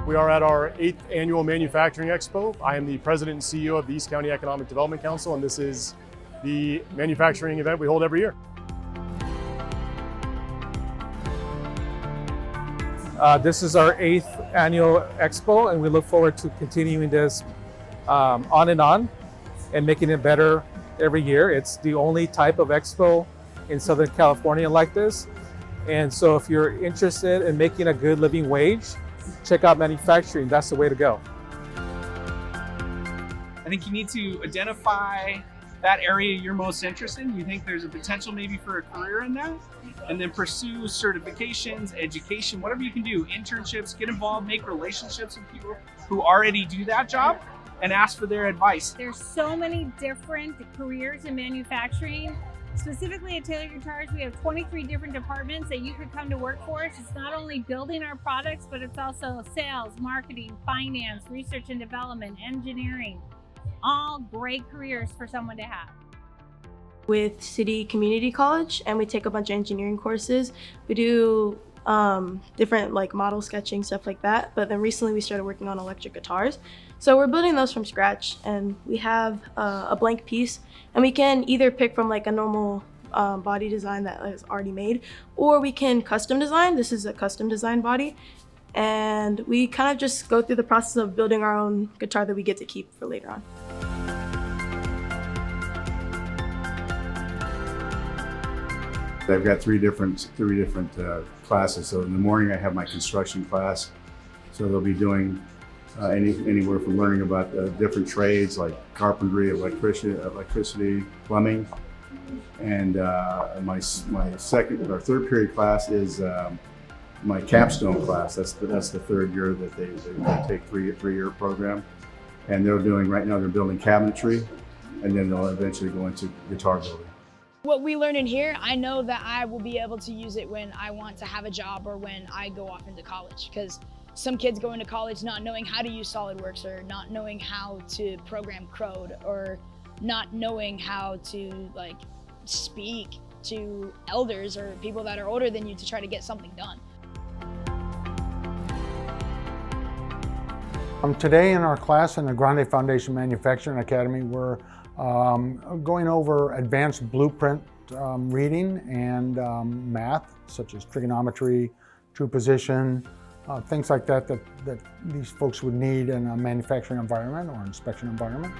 We are at our 8th annual Manufacturing Expo. I am the President and CEO of the East County Economic Development Council, and this is the manufacturing event we hold every year. This is our 8th annual Expo, and we look forward to continuing this on and making it better every year. It's the only type of Expo in Southern California like this. And so if you're interested in making a good living wage, check out manufacturing. That's the way to go. I think you need to identify that area you're most interested in. You think there's a potential maybe for a career in that, and then pursue certifications, education, whatever you can do, internships, get involved, make relationships with people who already do that job and ask for their advice. There's so many different careers in manufacturing. Specifically at Taylor Guitars, we have 23 different departments that you could come to work for us. It's not only building our products, but it's also sales, marketing, finance, research and development, engineering. All great careers for someone to have. With City Community College, and we take a bunch of engineering courses. We do different like model sketching, stuff like that. But then recently we started working on electric guitars. So we're building those from scratch, and we have a blank piece, and we can either pick from like a normal body design that is already made, or we can custom design. This is a custom design body. And we kind of just go through the process of building our own guitar that we get to keep for later on. I've got three different classes. So in the morning I have my construction class. So they'll be doing anywhere from learning about different trades like carpentry, electricity, plumbing. And my second or third period class is my capstone class. That's the third year that they take three-year program. And they're doing, right now they're building cabinetry, and then they'll eventually go into guitar building. What we learn in here, I know that I will be able to use it when I want to have a job or when I go off into college. Because some kids go into college not knowing how to use SolidWorks, or not knowing how to program code, or not knowing how to like speak to elders or people that are older than you to try to get something done. Today in our class in the Grande Foundation Manufacturing Academy, we're going over advanced blueprint reading and math, such as trigonometry, true position, things like that these folks would need in a manufacturing environment or inspection environment.